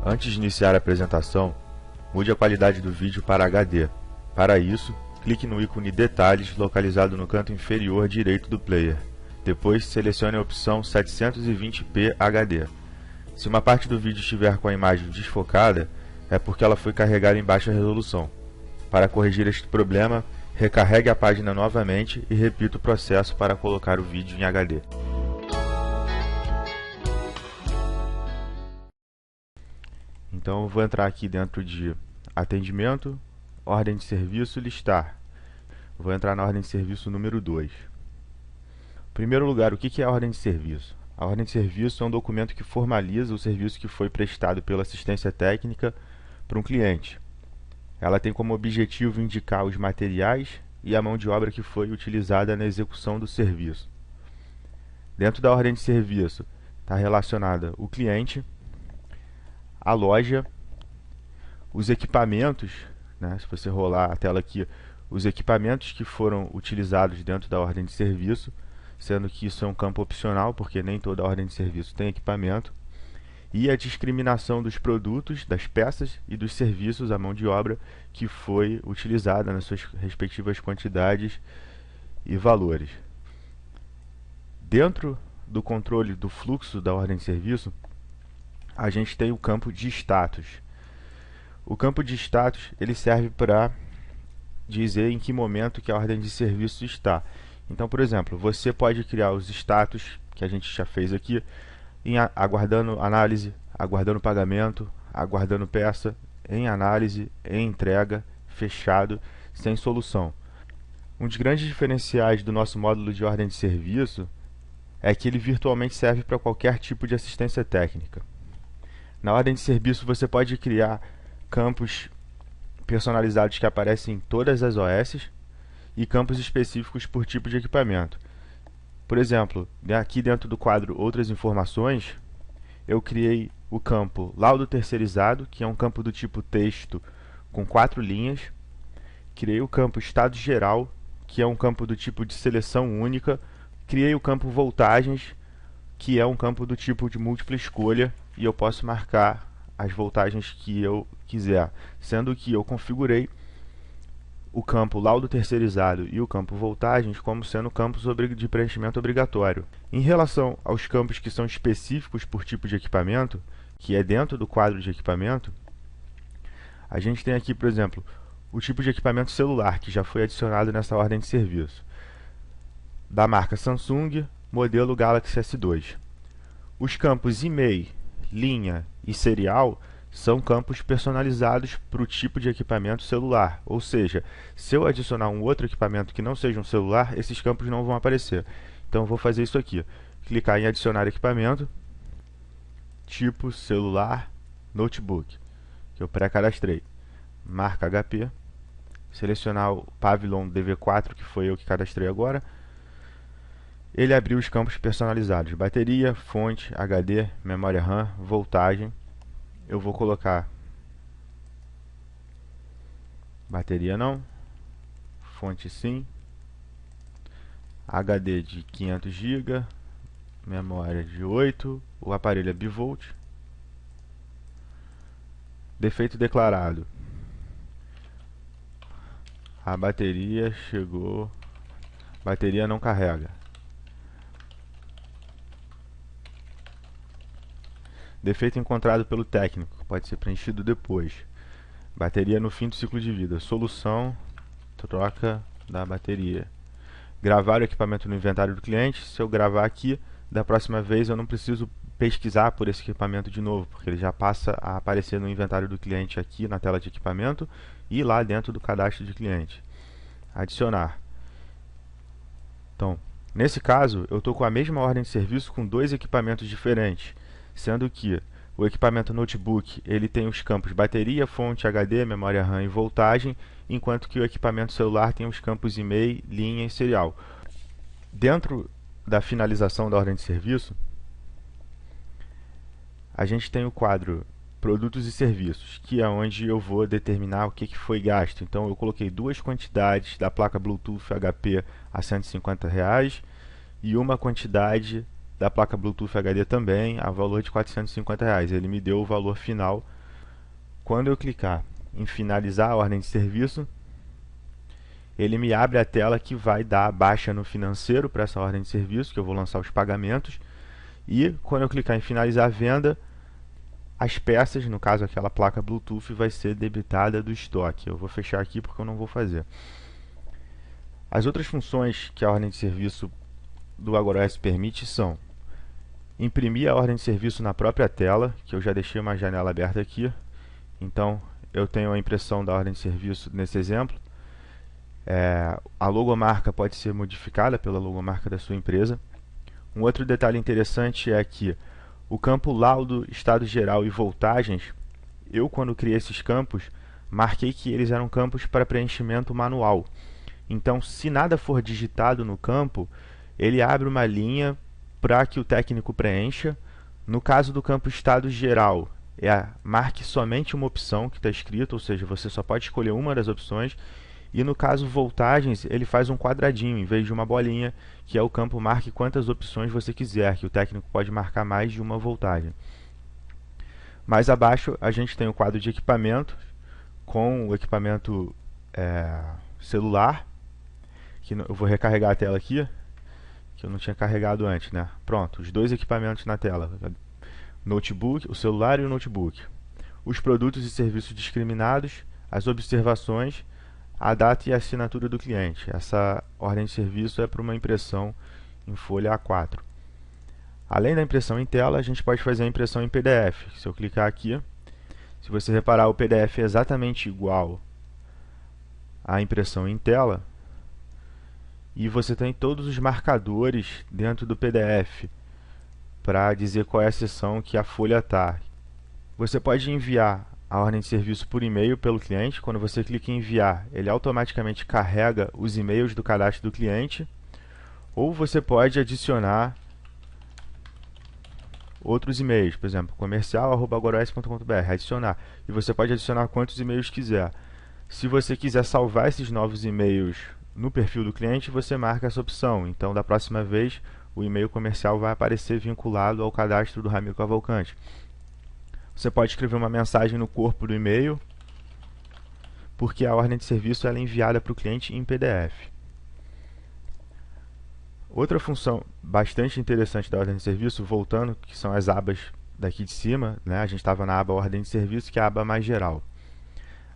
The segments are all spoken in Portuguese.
Antes de iniciar a apresentação, mude a qualidade do vídeo para HD. Para isso, clique no ícone Detalhes localizado no canto inferior direito do player. Depois, selecione a opção 720p HD. Se uma parte do vídeo estiver com a imagem desfocada, é porque ela foi carregada em baixa resolução. Para corrigir este problema, recarregue a página novamente e repita o processo para colocar o vídeo em HD. Então eu vou entrar aqui dentro de Atendimento, Ordem de Serviço, Listar. Vou entrar na Ordem de Serviço número 2. Em primeiro lugar, o que é a Ordem de Serviço? A Ordem de Serviço é um documento que formaliza o serviço que foi prestado pela assistência técnica para um cliente. Ela tem como objetivo indicar os materiais e a mão de obra que foi utilizada na execução do serviço. Dentro da Ordem de Serviço está relacionada o cliente, a loja, os equipamentos, né? Se você rolar a tela aqui, os equipamentos que foram utilizados dentro da ordem de serviço, sendo que isso é um campo opcional, porque nem toda ordem de serviço tem equipamento, e a discriminação dos produtos, das peças e dos serviços, a mão de obra que foi utilizada nas suas respectivas quantidades e valores. Dentro do controle do fluxo da ordem de serviço, a gente tem o campo de status. O campo de status ele serve para dizer em que momento que a ordem de serviço está. Então, por exemplo, você pode criar os status que a gente já fez aqui, em aguardando análise, aguardando pagamento, aguardando peça, em análise, em entrega, fechado, sem solução. Um dos grandes diferenciais do nosso módulo de ordem de serviço é que ele virtualmente serve para qualquer tipo de assistência técnica. Na ordem de serviço você pode criar campos personalizados que aparecem em todas as OS e campos específicos por tipo de equipamento. Por exemplo, aqui dentro do quadro Outras Informações, eu criei o campo Laudo Terceirizado, que é um campo do tipo texto com 4 linhas. Criei o campo Estado Geral, que é um campo do tipo de seleção única. Criei o campo Voltagens, que é um campo do tipo de múltipla escolha, e eu posso marcar as voltagens que eu quiser, sendo que eu configurei o campo Laudo Terceirizado e o campo Voltagens como sendo campos de preenchimento obrigatório. Em relação aos campos que são específicos por tipo de equipamento, que é dentro do quadro de equipamento, a gente tem aqui, por exemplo, o tipo de equipamento celular, que já foi adicionado nessa ordem de serviço, da marca Samsung, modelo Galaxy S2. Os campos e-mail, linha e serial são campos personalizados para o tipo de equipamento celular, ou seja, se eu adicionar um outro equipamento que não seja um celular, esses campos não vão aparecer. Então eu vou fazer isso aqui, clicar em adicionar equipamento, tipo celular, notebook, que eu pré-cadastrei, marca HP, selecionar o Pavilion DV4, que foi eu que cadastrei agora. Ele abriu os campos personalizados, bateria, fonte, HD, memória RAM, voltagem. Eu vou colocar bateria não, fonte sim, HD de 500 GB, memória de 8, o aparelho é bivolt. Defeito declarado: a bateria chegou, bateria não carrega. Defeito encontrado pelo técnico, pode ser preenchido depois. Bateria no fim do ciclo de vida. Solução, troca da bateria. Gravar o equipamento no inventário do cliente. Se eu gravar aqui, da próxima vez eu não preciso pesquisar por esse equipamento de novo, porque ele já passa a aparecer no inventário do cliente aqui na tela de equipamento e lá dentro do cadastro de cliente. Adicionar. Então, nesse caso, eu estou com a mesma ordem de serviço com 2 equipamentos diferentes, sendo que o equipamento notebook ele tem os campos bateria, fonte, HD, memória RAM e voltagem, enquanto que o equipamento celular tem os campos e-mail, linha e serial. Dentro da finalização da ordem de serviço, a gente tem o quadro Produtos e Serviços, que é onde eu vou determinar o que foi gasto. Então eu coloquei 2 quantidades da placa Bluetooth HP a R$ 150 e uma quantidade da placa Bluetooth HD também, a valor de R$ 450. Ele me deu o valor final. Quando eu clicar em finalizar a ordem de serviço, ele me abre a tela que vai dar a baixa no financeiro para essa ordem de serviço, que eu vou lançar os pagamentos. E quando eu clicar em finalizar a venda, as peças, no caso aquela placa Bluetooth, vai ser debitada do estoque. Eu vou fechar aqui porque eu não vou fazer. As outras funções que a ordem de serviço do AgoraOS permite são imprimir a ordem de serviço na própria tela, que eu já deixei uma janela aberta aqui. Então eu tenho a impressão da ordem de serviço nesse exemplo. A logomarca pode ser modificada pela logomarca da sua empresa. Um outro detalhe interessante é que o campo laudo, estado geral e voltagens, eu quando criei esses campos, marquei que eles eram campos para preenchimento manual. Então, se nada for digitado no campo, ele abre uma linha para que o técnico preencha. No caso do campo estado geral, marque somente uma opção que está escrito, ou seja, você só pode escolher uma das opções. E no caso voltagens, ele faz um quadradinho em vez de uma bolinha, que é o campo marque quantas opções você quiser, que o técnico pode marcar mais de uma voltagem. Mais abaixo a gente tem o quadro de equipamento, com o equipamento celular, que eu vou recarregar a tela aqui, que eu não tinha carregado antes, né? Pronto, os dois equipamentos na tela, notebook, o celular e o notebook. Os produtos e serviços discriminados, as observações, a data e a assinatura do cliente. Essa ordem de serviço é para uma impressão em folha A4. Além da impressão em tela, a gente pode fazer a impressão em PDF. Se eu clicar aqui, se você reparar, o PDF é exatamente igual à impressão em tela. E você tem todos os marcadores dentro do PDF para dizer qual é a seção que a folha está. Você pode enviar a ordem de serviço por e-mail pelo cliente. Quando você clica em enviar, ele automaticamente carrega os e-mails do cadastro do cliente. Ou você pode adicionar outros e-mails, por exemplo, comercial@agoraos.com.br, adicionar. E você pode adicionar quantos e-mails quiser. Se você quiser salvar esses novos e-mails no perfil do cliente, você marca essa opção. Então, da próxima vez, o e-mail comercial vai aparecer vinculado ao cadastro do Ramiro Cavalcante. Você pode escrever uma mensagem no corpo do e-mail, porque a ordem de serviço ela é enviada para o cliente em PDF. Outra função bastante interessante da ordem de serviço, voltando, que são as abas daqui de cima, né? A gente estava na aba ordem de serviço, que é a aba mais geral.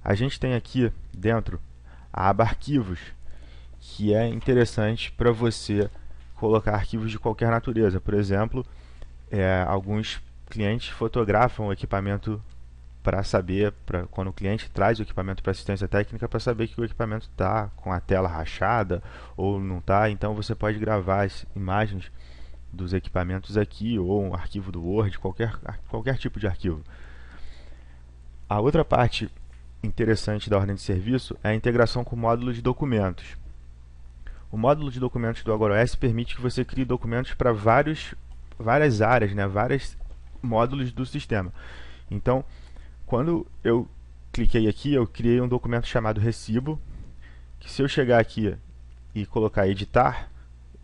A gente tem aqui dentro a aba arquivos, que é interessante para você colocar arquivos de qualquer natureza. Por exemplo, alguns clientes fotografam o equipamento para saber, quando o cliente traz o equipamento para assistência técnica, para saber que o equipamento está com a tela rachada ou não está. Então você pode gravar as imagens dos equipamentos aqui, ou um arquivo do Word, qualquer tipo de arquivo. A outra parte interessante da ordem de serviço é a integração com o módulo de documentos. O módulo de documentos do AgoraOS permite que você crie documentos para várias áreas, né, vários módulos do sistema. Então, quando eu cliquei aqui, eu criei um documento chamado recibo, que se eu chegar aqui e colocar editar,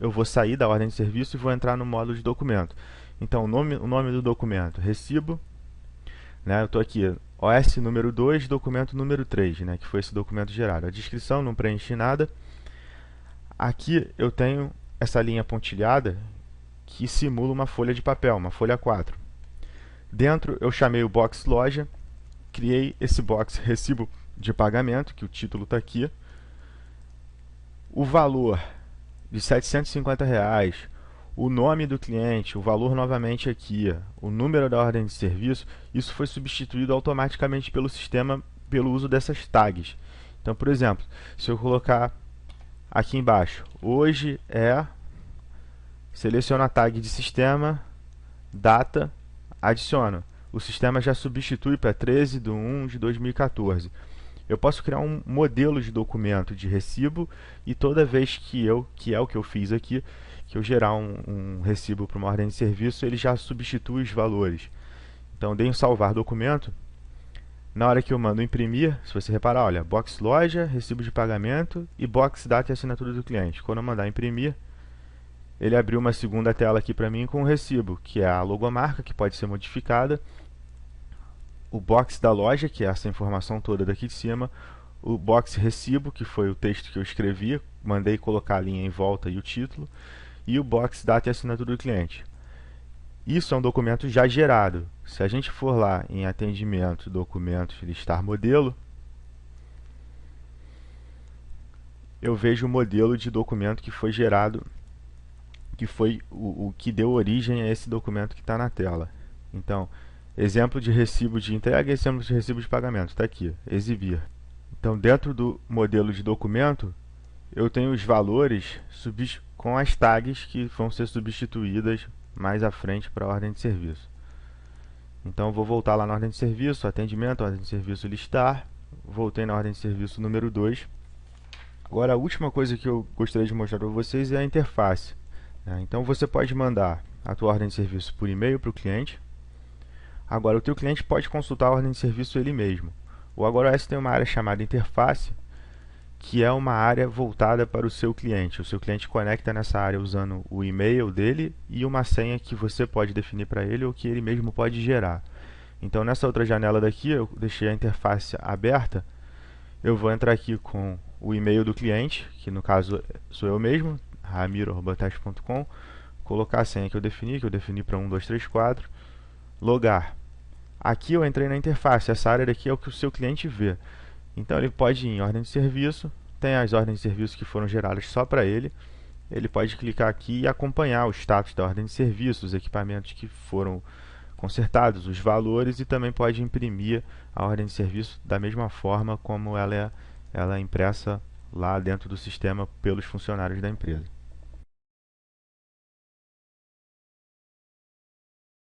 eu vou sair da ordem de serviço e vou entrar no módulo de documento. Então, o nome do documento, recibo, né, eu estou aqui, OS número 2, documento número 3, né, que foi esse documento gerado. A descrição, não preenchi nada. Aqui eu tenho essa linha pontilhada que simula uma folha de papel, uma folha 4. Dentro eu chamei o box loja, criei esse box recibo de pagamento, que o título está aqui. O valor de R$ 750, o nome do cliente, o valor novamente aqui, o número da ordem de serviço, isso foi substituído automaticamente pelo sistema pelo uso dessas tags. Então, por exemplo, se eu colocar aqui embaixo, hoje seleciono a tag de sistema, data, adiciono. O sistema já substitui para 13/1/2014. Eu posso criar um modelo de documento de recibo e toda vez que é o que eu fiz aqui, que eu gerar um recibo para uma ordem de serviço, ele já substitui os valores. Então, dei um salvar documento. Na hora que eu mando imprimir, se você reparar, olha, box loja, recibo de pagamento e box data e assinatura do cliente. Quando eu mandar imprimir, ele abriu uma segunda tela aqui para mim com o recibo, que é a logomarca, que pode ser modificada, o box da loja, que é essa informação toda daqui de cima, o box recibo, que foi o texto que eu escrevi, mandei colocar a linha em volta e o título, e o box data e assinatura do cliente. Isso é um documento já gerado. Se a gente for lá em atendimento, documentos, listar modelo, eu vejo o modelo de documento que foi gerado, que foi o que deu origem a esse documento que está na tela. Então, exemplo de recibo de entrega e exemplo de recibo de pagamento. Está aqui, exibir. Então, dentro do modelo de documento, eu tenho os valores com as tags que vão ser substituídas mais à frente para a ordem de serviço. Então, eu vou voltar lá na ordem de serviço, atendimento, ordem de serviço listar. Voltei na ordem de serviço número 2. Agora, a última coisa que eu gostaria de mostrar para vocês é a interface. Então, você pode mandar a tua ordem de serviço por e-mail para o cliente. Agora, o teu cliente pode consultar a ordem de serviço ele mesmo. O AgoraOS tem uma área chamada interface, que é uma área voltada para o seu cliente. O seu cliente conecta nessa área usando o e-mail dele e uma senha que você pode definir para ele ou que ele mesmo pode gerar. Então, nessa outra janela daqui, eu deixei a interface aberta. Eu vou entrar aqui com o e-mail do cliente, que no caso sou eu mesmo, ramiro@teste.com, colocar a senha que eu defini para 1, 2, 3, 4, logar. Aqui eu entrei na interface, essa área daqui é o que o seu cliente vê. Então ele pode ir em ordem de serviço, tem as ordens de serviço que foram geradas só para ele. Ele pode clicar aqui e acompanhar o status da ordem de serviço, os equipamentos que foram consertados, os valores, e também pode imprimir a ordem de serviço da mesma forma como ela é impressa lá dentro do sistema pelos funcionários da empresa.